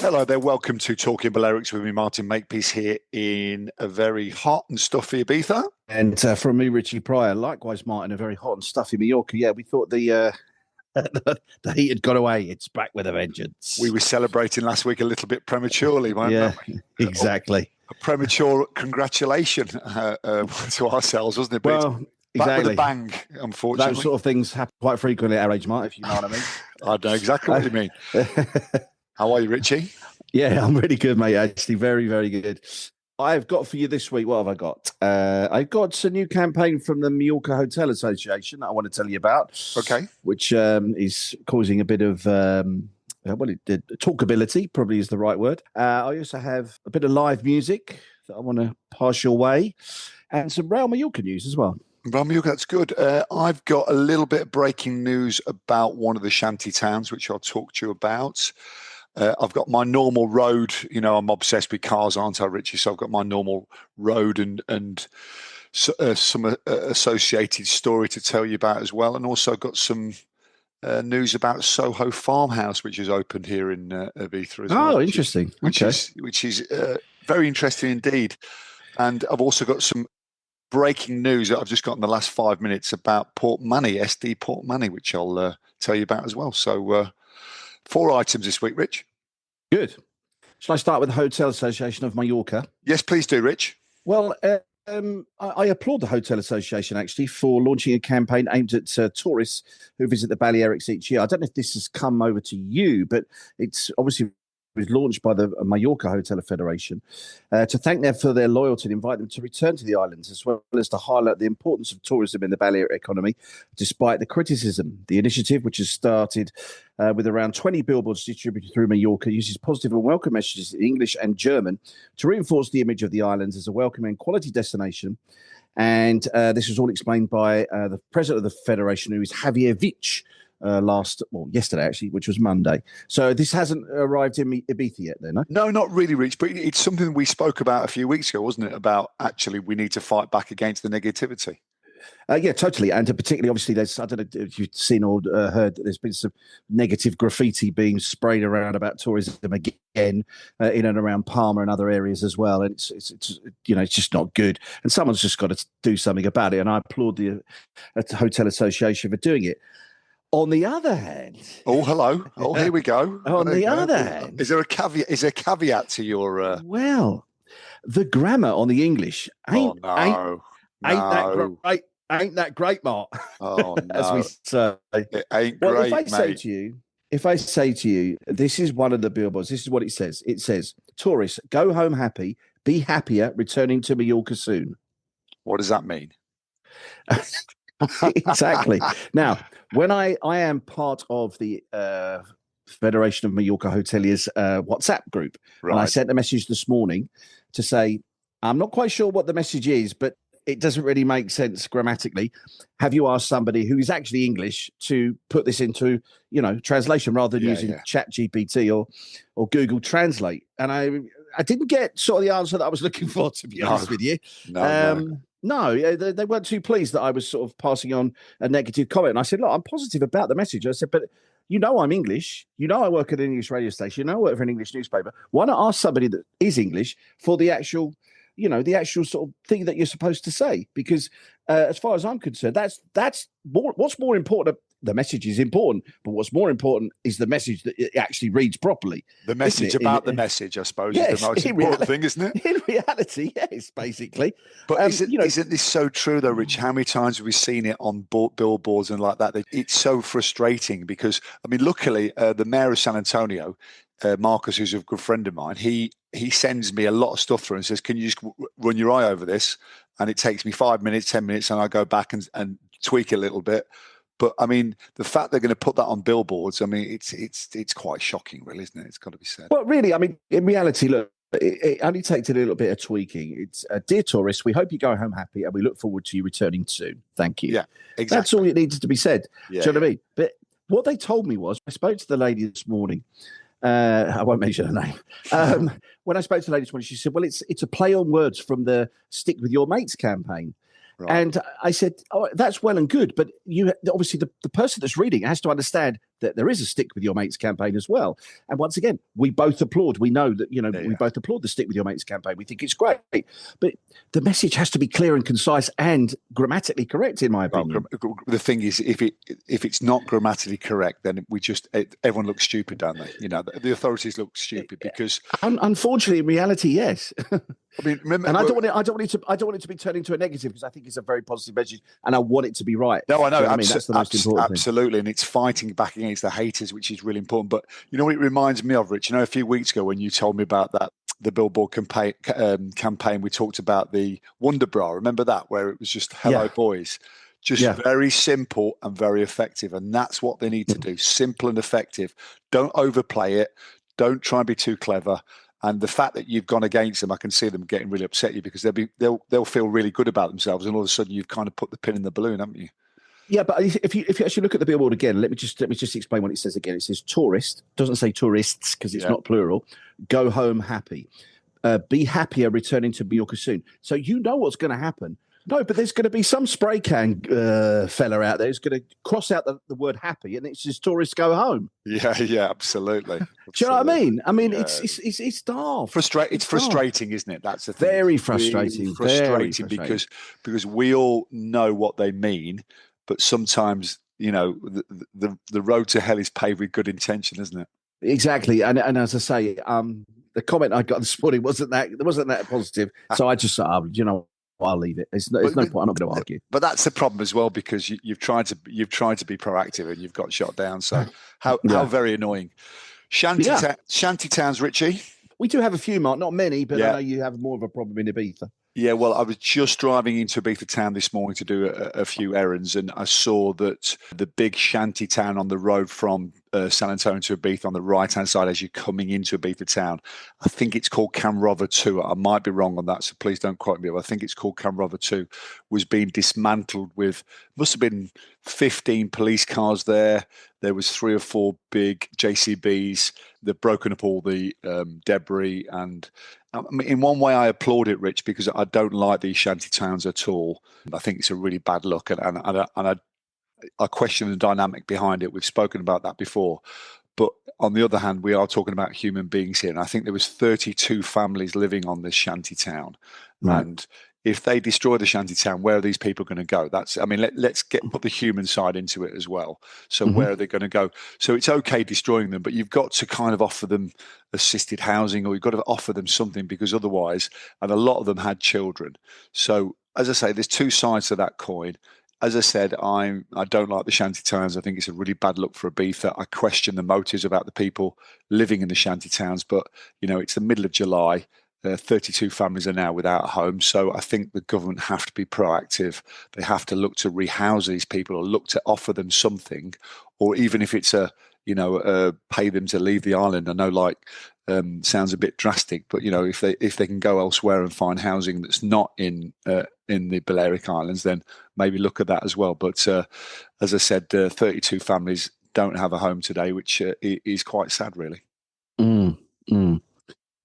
Hello there, welcome to Talking Balearics with me, Martin Makepeace, here in a very hot and stuffy Ibiza. And from me, Richie Pryor, likewise, Martin, a very hot and stuffy Mallorca. Yeah, we thought the heat had got away. It's back with a vengeance. We were celebrating last week a little bit prematurely, weren't we? Exactly. A premature congratulation to ourselves, wasn't it? But well, back exactly. with a bang, unfortunately. Those sort of things happen quite frequently at our age, Martin, if you know what I mean. I know exactly what you mean. How are you, Richie? Yeah, I'm really good, mate. Actually, very, very good. I've got for you this week, what have I got? I've got a new campaign from the Mallorca Hotel Association that I want to tell you about. Okay. Which is causing a bit of, talkability, probably is the right word. I also have a bit of live music that I want to pass your way and some Real Mallorca news as well. Real Mallorca, that's good. I've got a little bit of breaking news about one of the shanty towns, which I'll talk to you about. I've got my normal road. You know, I'm obsessed with cars, aren't I, Richie? So I've got my normal road and some associated story to tell you about as well. And also got some news about Soho Farmhouse, which is opened here in Ibiza as well. Oh, interesting. Which is very interesting indeed. And I've also got some breaking news that I've just got in the last 5 minutes about Port Money, SD Port Money, which I'll tell you about as well. So 4 items this week, Rich. Good. Shall I start with the Hotel Association of Mallorca? Yes, please do, Rich. Well, I applaud the Hotel Association, actually, for launching a campaign aimed at tourists who visit the Balearics each year. I don't know if this has come over to you, but it's obviously was launched by the Mallorca Hotel Federation to thank them for their loyalty and invite them to return to the islands, as well as to highlight the importance of tourism in the Balearic economy, despite the criticism. The initiative, which has started with around 20 billboards distributed through Mallorca, uses positive and welcome messages in English and German to reinforce the image of the islands as a welcoming and quality destination. And this was all explained by the president of the federation, who is Javier Vich, yesterday actually, which was Monday. So this hasn't arrived in Ibiza yet, then? No? No, not really, Rich. But it's something we spoke about a few weeks ago, wasn't it? About actually we need to fight back against the negativity. Yeah, totally. And particularly, obviously, I don't know if you've seen or heard that there's been some negative graffiti being sprayed around about tourism again in and around Palma and other areas as well. And it's just not good. And someone's just got to do something about it. And I applaud the Hotel Association for doing it. On the other hand, hello. Here we go. On the other hand, is there a caveat? Is there a caveat to your? Well, the grammar on the English ain't that great, Mark. Oh no, as we say, it ain't great, if I say to you, this is one of the billboards. This is what it says. It says, "Tourists, go home happy. Be happier. Returning to Mallorca soon." What does that mean? Exactly. Now, when I am part of the Federation of Mallorca Hoteliers WhatsApp group, right. And I sent a message this morning to say, I'm not quite sure what the message is, but it doesn't really make sense grammatically. Have you asked somebody who is actually English to put this into, translation rather than using ChatGPT or Google Translate? And I didn't get sort of the answer that I was looking for, to be honest with you. No, they weren't too pleased that I was sort of passing on a negative comment. And I said, look, I'm positive about the message. I said, but I'm English. I work at an English radio station. I work for an English newspaper. Why not ask somebody that is English for the actual sort of thing that you're supposed to say? Because as far as I'm concerned, that's more. What's more important? The message is important, but what's more important is the message that it actually reads properly. The message about the message, I suppose, is the most important thing, isn't it? In reality, yes, basically. But isn't this so true, though, Rich? How many times have we seen it on billboards and like that? It's so frustrating because, luckily, the mayor of San Antonio, Marcus, who's a good friend of mine, he sends me a lot of stuff through and says, can you just run your eye over this? And it takes me 5 minutes, 10 minutes, and I go back and tweak it a little bit. But the fact they're going to put that on billboards, it's quite shocking, really, isn't it? It's got to be said. Well, really, in reality, look, it only takes a little bit of tweaking. It's dear tourists, we hope you go home happy, and we look forward to you returning soon. Thank you. Yeah, exactly. That's all it needs to be said. Yeah, do you know what I mean? But what they told me was, I spoke to the lady this morning. I won't mention her name. When I spoke to the lady this morning, she said, "Well, it's a play on words from the Stick with Your Mates campaign." Right. And I said, "Oh, that's well and good, but you obviously the person that's reading has to understand that there is a stick with your mates campaign as well. And once again, we both applaud. We know that, we both applaud the stick with your mates campaign. We think it's great. But the message has to be clear and concise and grammatically correct, in my opinion. Well, the thing is, if it's not grammatically correct, then everyone looks stupid, don't they? The authorities look stupid because, unfortunately, in reality, yes. I mean, remember, and I don't want it to be turned into a negative, because I think it's a very positive message, and I want it to be right. No, I know. I mean, that's the most important thing. Absolutely, and it's fighting back against the haters, which is really important. But you know what it reminds me of, Rich? A few weeks ago when you told me about the billboard campaign, we talked about the Wonder Bra. Remember that, where it was just "Hello, boys." Just very simple and very effective, and that's what they need to do: simple and effective. Don't overplay it. Don't try and be too clever. And the fact that you've gone against them, I can see them getting really upset at you, because they'll feel really good about themselves, and all of a sudden you've kind of put the pin in the balloon, haven't you? Yeah, but if you actually look at the billboard again, let me just explain what it says again. It says tourist, doesn't say tourists, because it's not plural. Go home happy. Be happier returning to Mallorca soon. So you know what's going to happen. No, but there's going to be some spray can fella out there who's going to cross out the word happy, and it's just tourists go home. Yeah, absolutly. Do you know what I mean? I mean, it's daft. It's frustrating, isn't it? That's the thing. Very frustrating. Very frustrating. Because we all know what they mean, but sometimes, the road to hell is paved with good intention, isn't it? Exactly. And as I say, the comment I got this morning wasn't that positive. So I just thought, I'll leave it. There's no point. I'm not going to argue. But that's the problem as well, because you've tried to be proactive and you've got shot down. So how very annoying. Shanty towns, Richie. We do have a few, Mark. Not many, but I know you have more of a problem in Ibiza. Yeah, well, I was just driving into Ibiza town this morning to do a few errands, and I saw that the big shanty town on the road from San Antonio to Ibiza on the right-hand side as you're coming into Ibiza town, I think it's called Camrova 2. I might be wrong on that, so please don't quote me, but I think it's called Camrova 2, was being dismantled with, must have been 15 police cars there. There was 3 or 4 big JCBs. They've broken up all the debris, and in one way, I applaud it, Rich, because I don't like these shanty towns at all. I think it's a really bad look, and I question the dynamic behind it. We've spoken about that before. But on the other hand, we are talking about human beings here, and I think there was 32 families living on this shanty town. Right. And if they destroy the shanty town, where are these people going to go? Let's put the human side into it as well. So where are they going to go? So it's okay destroying them, but you've got to kind of offer them assisted housing, or you've got to offer them something, because otherwise, and a lot of them had children. So as I say, there's two sides to that coin. As I said, I don't like the shanty towns. I think it's a really bad look for Ibiza. I question the motives about the people living in the shanty towns, but it's the middle of July. 32 families are now without a home. So I think the government have to be proactive. They have to look to rehouse these people, or look to offer them something, or even if it's pay them to leave the island. I know, sounds a bit drastic, but if they can go elsewhere and find housing that's not in the Balearic Islands, then maybe look at that as well. But as I said, 32 families don't have a home today, which is quite sad, really.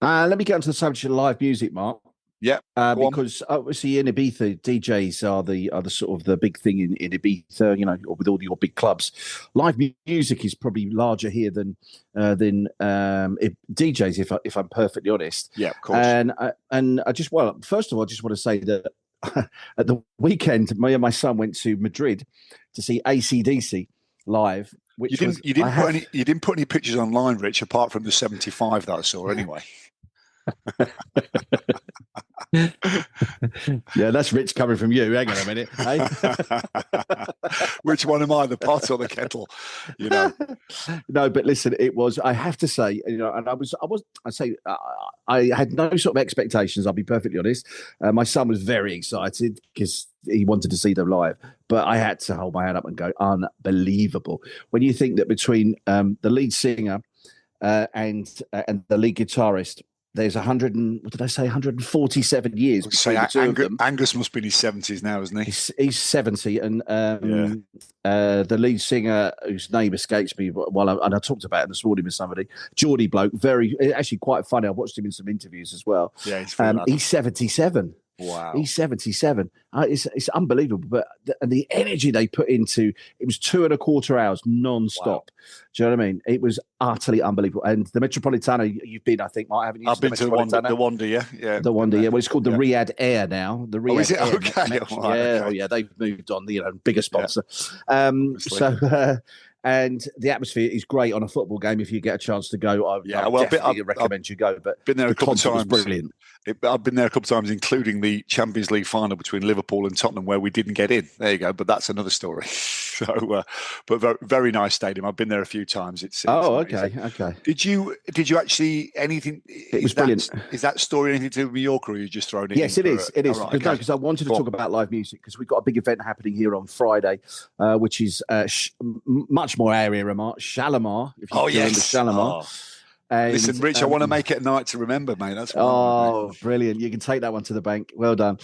Let me get onto the subject of live music, Mark. Yeah, because obviously in Ibiza, DJs are the sort of the big thing in Ibiza. With all your big clubs, live music is probably larger here than DJs. If I'm perfectly honest. Yeah, of course. And first of all, I just want to say that at the weekend, me and my son went to Madrid to see AC/DC live. You didn't put any pictures online, Rich, apart from the 75 that I saw anyway. Yeah, that's Rich coming from you. Hang on a minute. Hey? Which one am I, the pot or the kettle? No, but listen, it was, I have to say, and I had no sort of expectations, I'll be perfectly honest. My son was very excited because he wanted to see them live, but I had to hold my head up and go, unbelievable. When you think that between the lead singer and the lead guitarist, there's 147 years. Angus must be in his 70s now, isn't he? He's 70, and the lead singer, whose name escapes me, and I talked about it this morning with somebody, Geordie bloke, actually quite funny. I watched him in some interviews as well. Yeah, he's 77. Wow. He's 77. It's unbelievable. But the energy they put into it was 2.25 hours non-stop. Wow. Do you know what I mean? It was utterly unbelievable. And the Metropolitano, you've been, I think, haven't you? I've been to the Wonder, yeah. The Wonder, yeah. Well, it's called the Riyadh Air now. The Riyadh is it? Air. Okay. Yeah. Oh, yeah. They've moved on. Bigger sponsor. Yeah. And the atmosphere is great on a football game if you get a chance to go. I definitely recommend you go. But been there a couple of times. Brilliant. I've been there a couple of times, including the Champions League final between Liverpool and Tottenham, where we didn't get in. There you go. But that's another story. So, but very, very nice stadium. I've been there a few times. It's okay. Did you actually anything? It was brilliant. Is that story anything to do with Mallorca, or are you just throwing it? Yes, it is. It is. Because I wanted to talk about live music because we've got a big event happening here on Friday, which is much more area remark. Shalimar. If you remember Shalimar. And, listen, Rich, I want to make it a night to remember, mate. That's brilliant. You can take that one to the bank. Well done.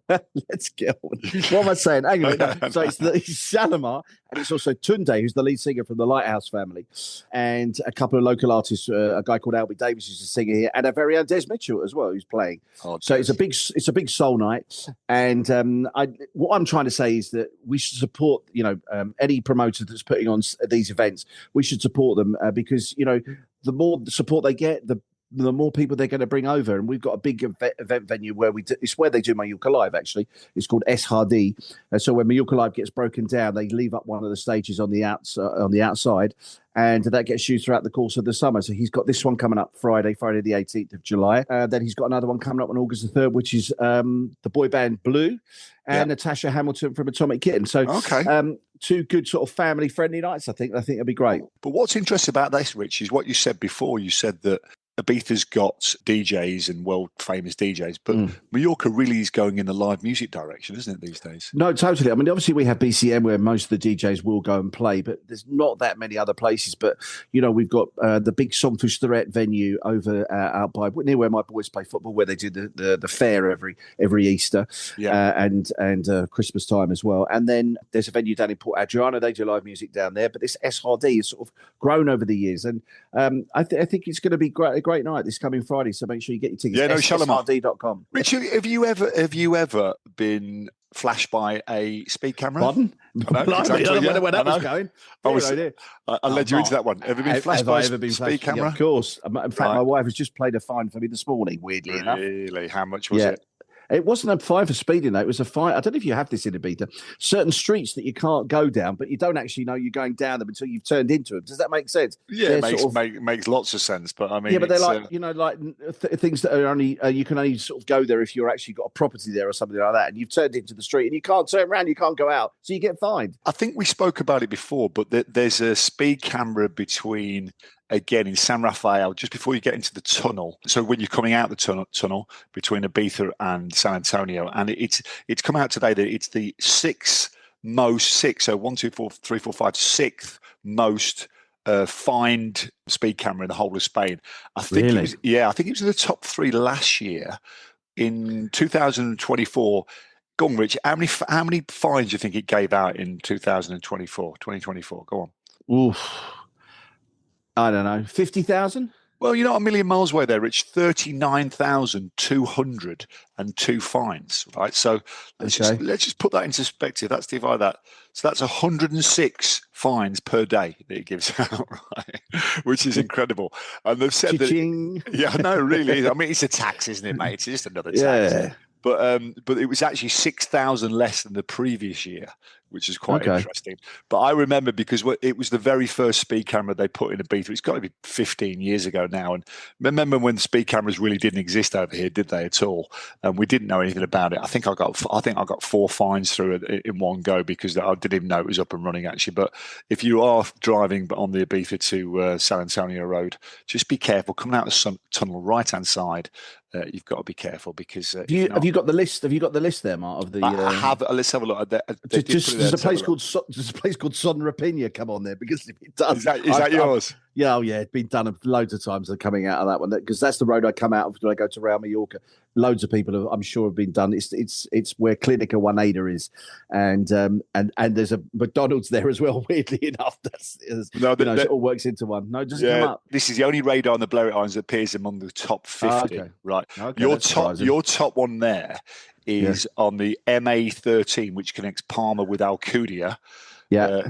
Let's get on. What am I saying? Hang on. No. So it's Shalimar, and it's also Tunde, who's the lead singer from the Lighthouse family, and a couple of local artists. A guy called Albie Davis who's a singer here, and a very own Des Mitchell as well, who's playing. So it's a big soul night, and what I'm trying to say is that we should support any promoter that's putting on these events. We should support them because the more support they get, the more people they're going to bring over. And we've got a big event venue where it's where they do Mallorca Live, actually. It's called SHD. So when Mallorca Live gets broken down, they leave up one of the stages on the outside, and that gets used throughout the course of the summer. So he's got this one coming up Friday the 18th of July. Then he's got another one coming up on August the 3rd, which is the boy band Blue and Natasha Hamilton from Atomic Kitten. So two good sort of family-friendly nights, I think. I think it'll be great. But what's interesting about this, Rich, is what you said before. You said that Ibiza's got DJs and world famous DJs, but Mallorca really is going in the live music direction, isn't it, these days? No, totally. I mean, obviously we have BCM where most of the DJs will go and play, but there's not that many other places. But, we've got the big Song for Storette venue over out by near where my boys play football, where they do the fair every Easter and Christmas time as well. And then there's a venue down in Port Adriano. They do live music down there, but this SRD has sort of grown over the years. And I think it's going to be great night this coming Friday, so make sure you get your tickets. SRD.com. Richard, have you ever been flashed by a speed camera? Pardon? I know, exactly, I don't know where that was going. I led you into that one. Have you been flashed by a speed camera? Yeah, of course. In fact, my wife has just played a fine for me this morning, weirdly enough. Really? How much was it? It wasn't a fine for speeding, though. It was a fine. I don't know if you have this in Ibiza. Certain streets that you can't go down, but you don't actually know you're going down them until you've turned into them. Does that make sense? Yeah, it makes lots of sense. But I mean, yeah, but they're like things that are only you can only sort of go there if you're actually got a property there or something like that, and you've turned into the street and you can't turn around, you can't go out, so you get fined. I think we spoke about it before, but there's a speed camera between. Again, in San Rafael, just before you get into the tunnel. So when you're coming out the tunnel between Ibiza and San Antonio, and it's come out today that it's the sixth most fined speed camera in the whole of Spain. I think I think it was in the top 3 last year. In 2024, go on, Rich. How many fines do you think it gave out in 2024? Go on. Oof. I don't know, 50,000? Well, you're not a million miles away there, Rich. 39,202 fines, right? So let's just put that into perspective. Let's divide that. So that's 106 fines per day that it gives out, right? Which is incredible. And they've said Cha-ching. that. Yeah, no, really. I mean, it's a tax, isn't it, mate? It's just another tax. Yeah. But it was actually 6,000 less than the previous year, which is quite interesting. But I remember because it was the very first speed camera they put in Ibiza. It's got to be 15 years ago now. And remember when speed cameras really didn't exist over here, did they at all? And we didn't know anything about it. I think I got 4 fines through it in one go because I didn't even know it was up and running actually. But if you are driving on the Ibiza to San Antonio Road, just be careful. Coming out of the tunnel, right hand side. You've got to be careful because have you got the list? Have you got the list there, Mark? Of the I have. Let's have a look. Does a place called Son Rapinia come on there? Because if it does, is that yours? Yeah, it's been done loads of times. Coming out of that one, because that's the road I come out of when I go to Real Mallorca. Loads of people, I'm sure, have been done. It's where Clinica 180 is, and there's a McDonald's there as well. Weirdly enough, it all works into one. No, it doesn't come up. This is the only radar on the Balearic Islands that appears among the top 50. Okay. Right, okay, your top one there is on the MA13, which connects Palma with Alcudia.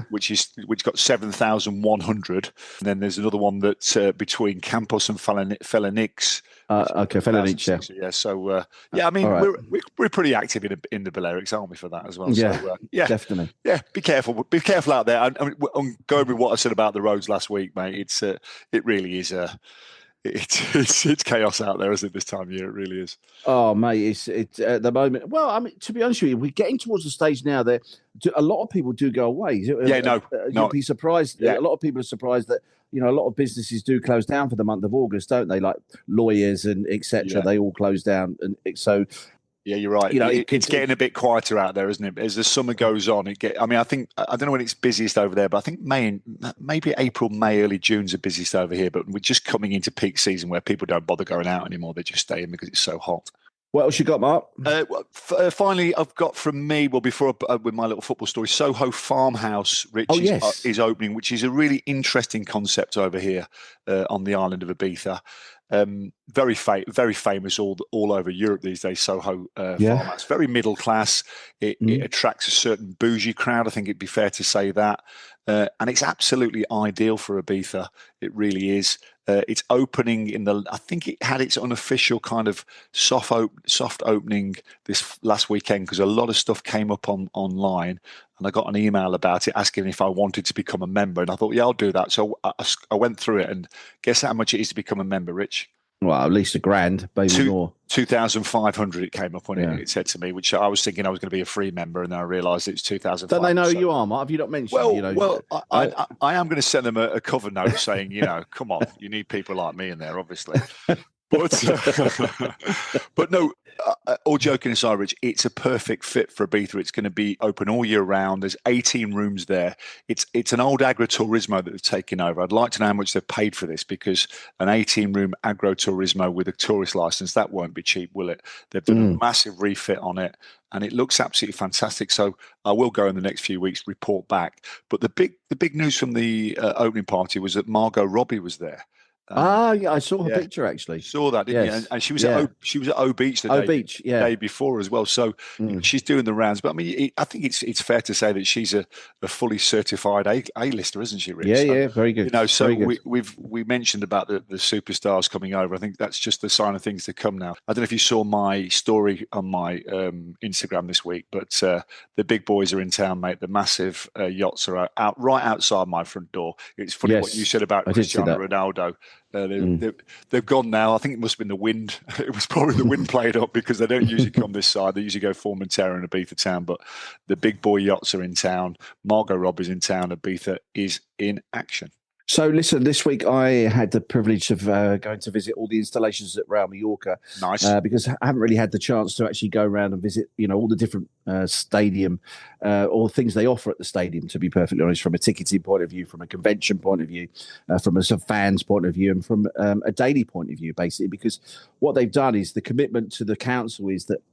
Which got 7,100, and then there's another one that's between Campos and Felanix. Felanix, yeah. So I mean, right. we're pretty active in the Balearics, aren't we, for that as well? Yeah, so, definitely. Yeah, be careful out there. I'm going with what I said about the roads last week, mate. It really is it's chaos out there, isn't it, this time of year? It really is. Oh, mate, it's at the moment. Well, I mean, to be honest with you, we're getting towards the stage now that a lot of people do go away. You'll be surprised. Yeah. A lot of people are surprised that a lot of businesses do close down for the month of August, don't they? Like lawyers and etc. They all close down, and so. Yeah, you're right. It's getting a bit quieter out there, isn't it? As the summer goes on, I think I don't know when it's busiest over there, but I think maybe April, May, early June's the busiest over here. But we're just coming into peak season where people don't bother going out anymore; they just stay in because it's so hot. What else you got, Mark? Finally, I've got from me. Well, before with my little football story, Soho Farmhouse, Rich, is opening, which is a really interesting concept over here on the island of Ibiza. Very famous all over Europe these days. Soho Farmhouse, very middle class. It attracts a certain bougie crowd. I think it'd be fair to say that, and it's absolutely ideal for Ibiza. It really is. It's opening I think it had its unofficial kind of soft opening this last weekend because a lot of stuff came up online, and I got an email about it asking if I wanted to become a member, and I thought, yeah, I'll do that. So I went through it, and guess how much it is to become a member, Rich? Well, at least $1,000, maybe more. 2,500 it came up on it. It said to me, which I was thinking I was going to be a free member, and then I realised it's 2,500. Don't they know who you are, Mark? Have you not mentioned? I am going to send them a cover note saying, come on, you need people like me in there, obviously. But no, all joking aside, Rich, it's a perfect fit for Ibiza. It's going to be open all year round. There's 18 rooms there. It's an old agriturismo that they've taken over. I'd like to know how much they've paid for this, because an 18-room agriturismo with a tourist license, that won't be cheap, will it? They've done a massive refit on it, and it looks absolutely fantastic. So I will go in the next few weeks, report back. But the big news from the opening party was that Margot Robbie was there. I saw her picture actually. Saw that, didn't you? And she was at O Beach the day before as well. So she's doing the rounds. But I mean, I think it's fair to say that she's a fully certified A-lister, isn't she, Rich? Yeah, very good. We mentioned about the superstars coming over. I think that's just the sign of things to come now. I don't know if you saw my story on my Instagram this week, but the big boys are in town, mate. The massive yachts are out right outside my front door. It's funny what you said about Cristiano Ronaldo. They've gone now. I think it must have been the wind. It was probably the wind played up, because they don't usually come this side. They usually go Formentera and Ibiza town. But the big boy yachts are in town. Margot Robbie's in town. Ibiza is in action. So, listen, this week I had the privilege of going to visit all the installations at Real Mallorca. Nice. Because I haven't really had the chance to actually go around and visit, all the different stadium or things they offer at the stadium, to be perfectly honest, from a ticketing point of view, from a convention point of view, from a fans point of view, and from a daily point of view, basically. Because what they've done is the commitment to the council is that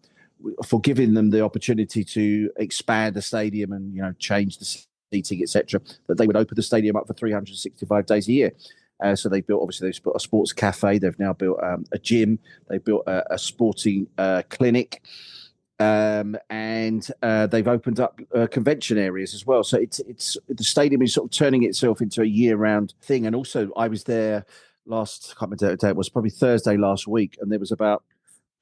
for giving them the opportunity to expand the stadium and, change the seating, etc., that they would open the stadium up for 365 days a year. So they've built a sports cafe. They've now built a gym. They've built a sporting clinic, and they've opened up convention areas as well. So it's the stadium is sort of turning itself into a year-round thing. And also, I was there I can't remember what day it was, probably Thursday last week, and there was about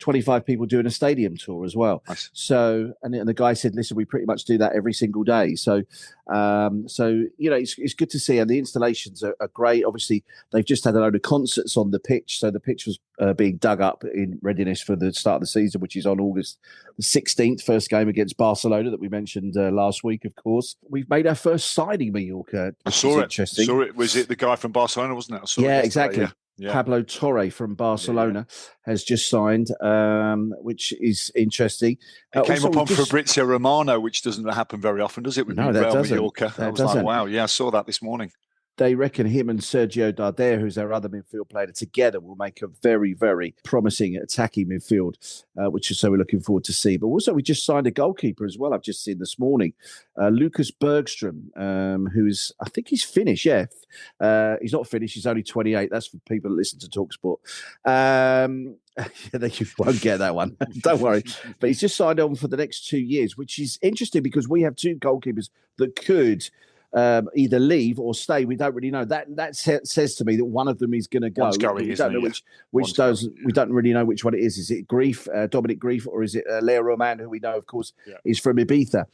25 people doing a stadium tour as well. Nice. So, and the guy said, listen, we pretty much do that every single day. So, it's good to see. And the installations are great. Obviously, they've just had a load of concerts on the pitch. So the pitch was being dug up in readiness for the start of the season, which is on August the 16th, first game against Barcelona that we mentioned last week, of course. We've made our first signing, Mallorca. I saw it. Saw it. Was it the guy from Barcelona, wasn't it? Exactly. Yeah. Pablo Torre from Barcelona has just signed, which is interesting. It came up on Fabrizio Romano, which doesn't happen very often, does it? With that doesn't. Mallorca. I was like, wow, I saw that this morning. they reckon him and Sergio Darder, who's our other midfield player, together will make a very, very promising attacking midfield, which is so we're looking forward to see. But also, we just signed a goalkeeper as well. I've just seen this morning, Lucas Bergstrom, who's, I think he's Finnish. Yeah, he's not Finnish. He's only 28. That's for people that listen to TalkSport. They won't get that one. Don't worry. But he's just signed on for the next 2 years, which is interesting because we have two goalkeepers that could either leave or stay. We don't really know. That says to me that one of them is going to go. We don't know which does. We don't really know which one it is. Is it Grief, Dominic Grief, or is it Leo Roman, who we know, of course, is from Ibiza?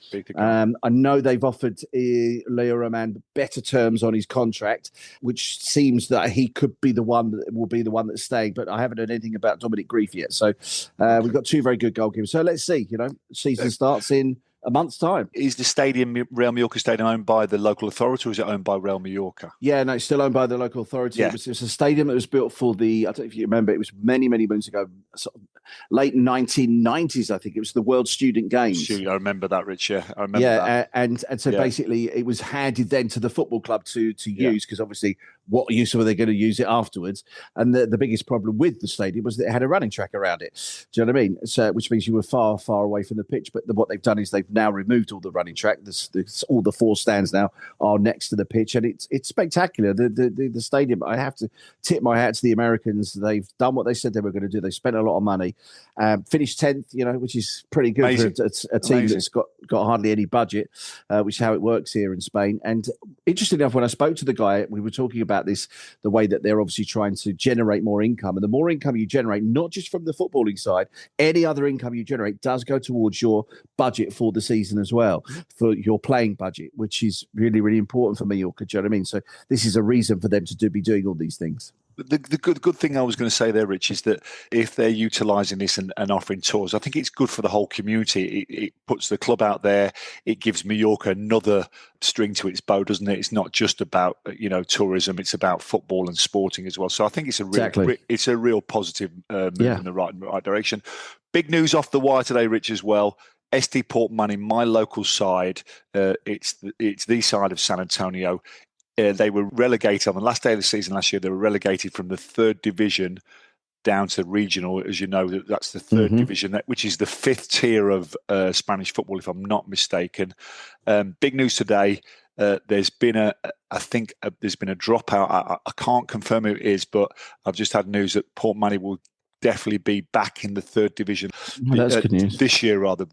I know they've offered Leo Roman better terms on his contract, which seems that he could be the one that will be the one that's staying. But I haven't heard anything about Dominic Grief yet. So we've got two very good goalkeepers. So let's see. Season starts in a month's time. Is the stadium, Real Mallorca Stadium, owned by the local authority, or is it owned by Real Mallorca? Yeah, no, it's still owned by the local authority. Yeah. It was a stadium that was built for I don't know if you remember, it was many, many moons ago, sort of late 1990s, I think. It was the World Student Games. I remember that, Rich, yeah. I remember that. And so basically it was handed then to the football club to use, because obviously what use were they going to use it afterwards? And the biggest problem with the stadium was that it had a running track around it. Do you know what I mean? So, which means you were far, far away from the pitch. But what they've done is they've now removed all the running track. All the four stands now are next to the pitch, and it's spectacular. The stadium, I have to tip my hat to the Americans. They've done what they said they were going to do. They spent a lot of money, finished 10th, which is pretty good. Amazing. For a team Amazing. That's got hardly any budget, which is how it works here in Spain. And interestingly enough, when I spoke to the guy, we were talking about this, the way that they're obviously trying to generate more income. And the more income you generate, not just from the footballing side, any other income you generate does go towards your budget for the season as well, for your playing budget, which is really, really important for Mallorca. Do you know what I mean? So this is a reason for them to be doing all these things. The good thing I was going to say there, Rich, is that if they're utilising this and offering tours, I think it's good for the whole community. It puts the club out there. It gives Mallorca another string to its bow, doesn't it? It's not just about tourism; it's about football and sporting as well. So I think it's a real positive move in the right direction. Big news off the wire today, Rich, as well. SD Port Money, my local side. It's the side of San Antonio. They were relegated on the last day of the season last year. They were relegated from the third division down to regional. As you know, that's the third division, which is the fifth tier of Spanish football, if I'm not mistaken. Big news today. There's been a dropout. I can't confirm who it is, but I've just had news that Port Money will definitely be back in the third division that's good news. This year, rather.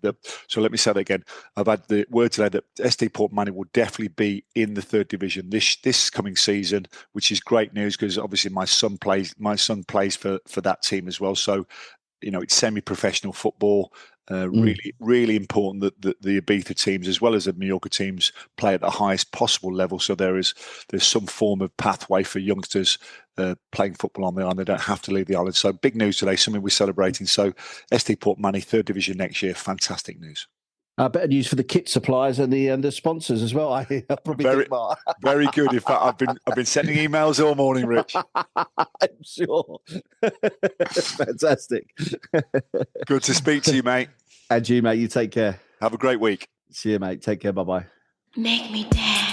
So let me say that again. I've had the word today that SD Port Money will definitely be in the third division this coming season, which is great news because obviously my son plays for that team as well. So it's semi-professional football. Really, really important that the Ibiza teams, as well as the Mallorca teams, play at the highest possible level. So there's some form of pathway for youngsters playing football on the island. They don't have to leave the island. So big news today, something we're celebrating. So SD Port Money, third division next year. Fantastic news. Better news for the kit suppliers and the sponsors as well. I probably very, think, Mark. Very good. In fact, I've been sending emails all morning, Rich. I'm sure. Fantastic. Good to speak to you, mate. And you, mate. You take care. Have a great week. See you, mate. Take care. Bye-bye. Make me dance.